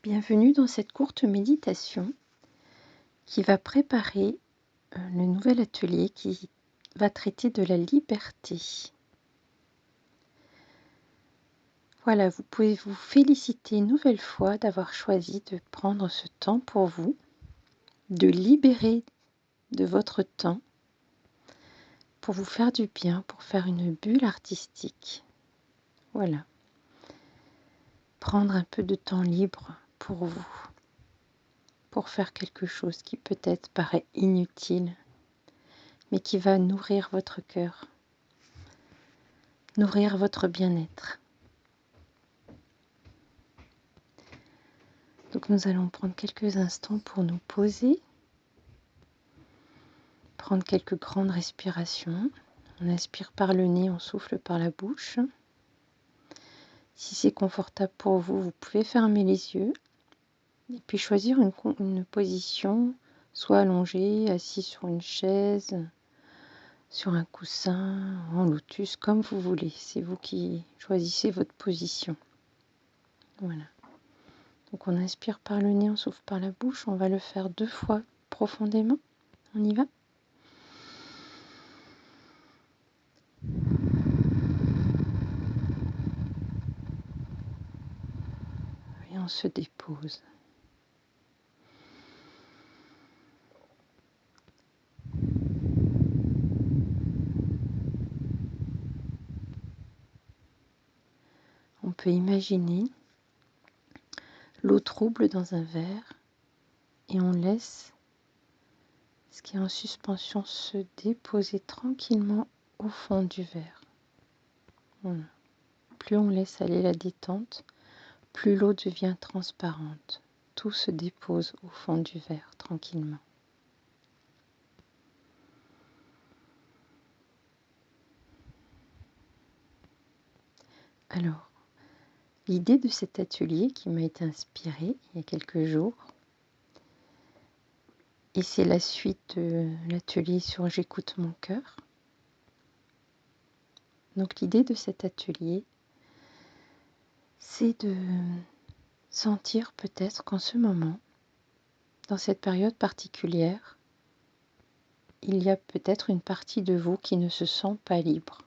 Bienvenue dans cette courte méditation qui va préparer le nouvel atelier qui va traiter de la liberté. Voilà, vous pouvez vous féliciter une nouvelle fois d'avoir choisi de prendre ce temps pour vous, de libérer de votre temps pour vous faire du bien, pour faire une bulle artistique. Voilà. Prendre un peu de temps libre pour vous, pour faire quelque chose qui peut-être paraît inutile, mais qui va nourrir votre cœur, nourrir votre bien-être. Donc nous allons prendre quelques instants pour nous poser, prendre quelques grandes respirations. On inspire par le nez, on souffle par la bouche. Si c'est confortable pour vous, vous pouvez fermer les yeux et puis choisir une position, soit allongé, assis sur une chaise, sur un coussin, en lotus, comme vous voulez. C'est vous qui choisissez votre position. Voilà. Donc on inspire par le nez, on souffle par la bouche. On va le faire 2 fois profondément. On y va? Et on se dépose. On peut imaginer l'eau trouble dans un verre et on laisse ce qui est en suspension se déposer tranquillement au fond du verre. Voilà. Plus on laisse aller la détente, plus l'eau devient transparente. Tout se dépose au fond du verre tranquillement. Alors, l'idée de cet atelier qui m'a été inspirée il y a quelques jours, et c'est la suite de l'atelier sur J'écoute mon cœur. Donc l'idée de cet atelier, c'est de sentir peut-être qu'en ce moment, dans cette période particulière, il y a peut-être une partie de vous qui ne se sent pas libre.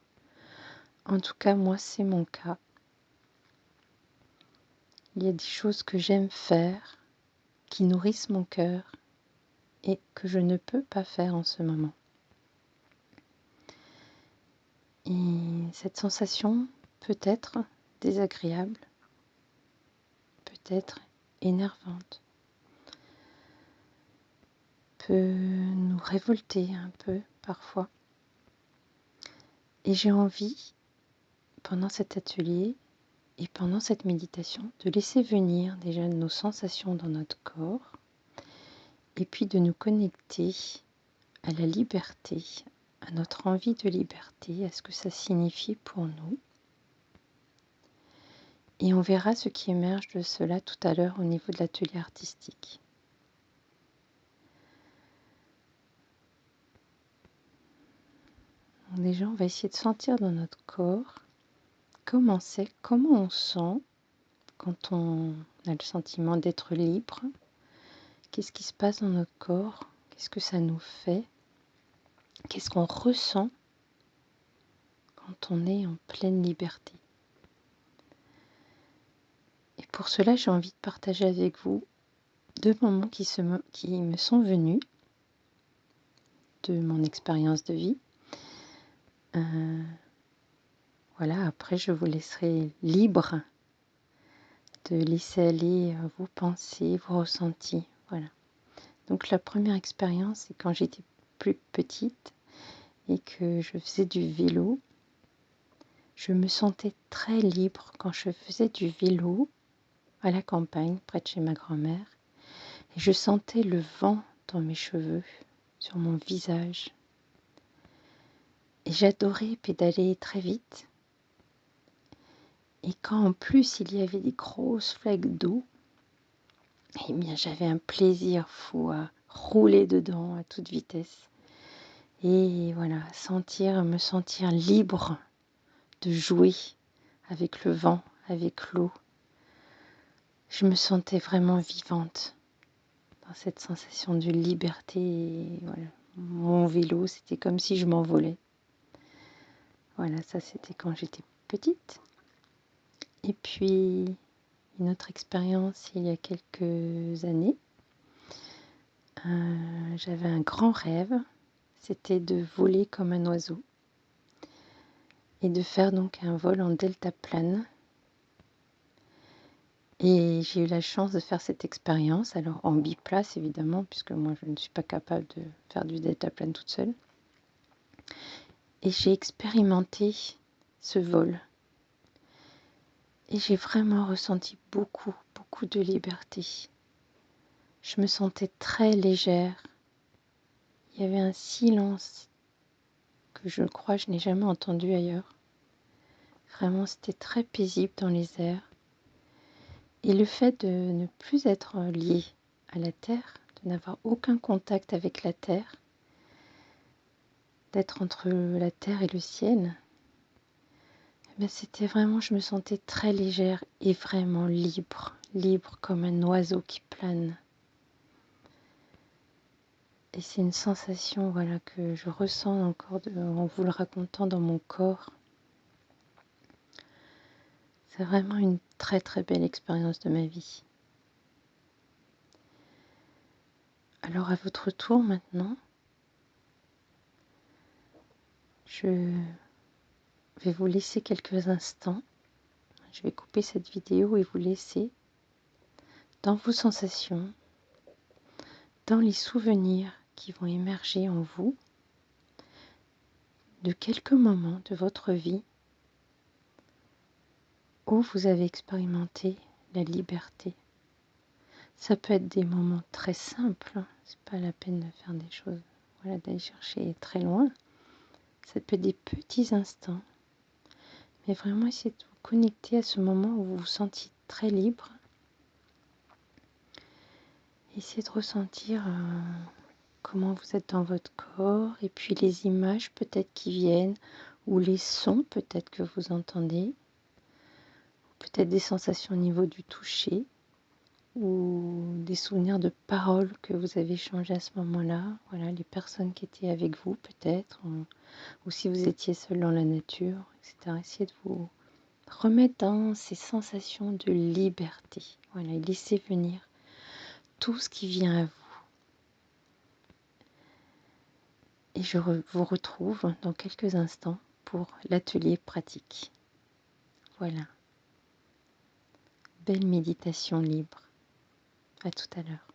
En tout cas, moi, c'est mon cas. Il y a des choses que j'aime faire, qui nourrissent mon cœur et que je ne peux pas faire en ce moment. Et cette sensation peut être désagréable, peut être énervante, peut nous révolter un peu parfois. Et j'ai envie, pendant cet atelier et pendant cette méditation, de laisser venir déjà nos sensations dans notre corps et puis de nous connecter à la liberté, à notre envie de liberté, à ce que ça signifie pour nous. Et on verra ce qui émerge de cela tout à l'heure au niveau de l'atelier artistique. Donc déjà, on va essayer de sentir dans notre corps comment on sent quand on a le sentiment d'être libre. Qu'est-ce qui se passe dans notre corps? Qu'est-ce que ça nous fait? Qu'est-ce qu'on ressent quand on est en pleine liberté? Et pour cela, j'ai envie de partager avec vous 2 moments qui me sont venus de mon expérience de vie. Voilà, après je vous laisserai libre de laisser aller vos pensées, vos ressentis. Voilà. Donc la première expérience, c'est quand j'étais plus petite et que je faisais du vélo. Je me sentais très libre quand je faisais du vélo à la campagne, près de chez ma grand-mère. Et je sentais le vent dans mes cheveux, sur mon visage. Et j'adorais pédaler très vite. Et quand en plus il y avait des grosses flaques d'eau, eh bien j'avais un plaisir fou à rouler dedans à toute vitesse. Et voilà, me sentir libre de jouer avec le vent, avec l'eau. je me sentais vraiment vivante dans cette sensation de liberté. Et voilà. Mon vélo, c'était comme si je m'envolais. Voilà, ça c'était quand j'étais petite. Et puis, une autre expérience il y a quelques années. J'avais un grand rêve, c'était de voler comme un oiseau et de faire donc un vol en deltaplane. Et j'ai eu la chance de faire cette expérience, alors en biplace évidemment, puisque moi je ne suis pas capable de faire du deltaplane toute seule. Et j'ai expérimenté ce vol. Et j'ai vraiment ressenti beaucoup, beaucoup de liberté. Je me sentais très légère. Il y avait un silence que je crois je n'ai jamais entendu ailleurs. Vraiment, c'était très paisible dans les airs. Et le fait de ne plus être lié à la terre, de n'avoir aucun contact avec la terre, d'être entre la terre et le ciel, eh bien, c'était vraiment, je me sentais très légère et vraiment libre, libre comme un oiseau qui plane. Et c'est une sensation voilà, que je ressens encore en vous le racontant dans mon corps. C'est vraiment une très très belle expérience de ma vie. Alors à votre tour maintenant, je vais vous laisser quelques instants. Je vais couper cette vidéo et vous laisser dans vos sensations, dans les souvenirs qui vont émerger en vous de quelques moments de votre vie où vous avez expérimenté la liberté. Ça peut être des moments très simples, c'est pas la peine de faire des choses, voilà, d'aller chercher très loin. Ça peut être des petits instants, mais vraiment essayez de vous connecter à ce moment où vous vous sentiez très libre. Essayez de ressentir comment vous êtes dans votre corps et puis les images peut-être qui viennent ou les sons peut-être que vous entendez, peut-être des sensations au niveau du toucher ou des souvenirs de paroles que vous avez échangées à ce moment-là. Voilà, les personnes qui étaient avec vous peut-être, ou si vous étiez seul dans la nature, etc. Essayez de vous remettre dans ces sensations de liberté. Voilà, et laissez venir tout ce qui vient à vous. Et je vous retrouve dans quelques instants pour l'atelier pratique. Voilà, belle méditation libre. À tout à l'heure.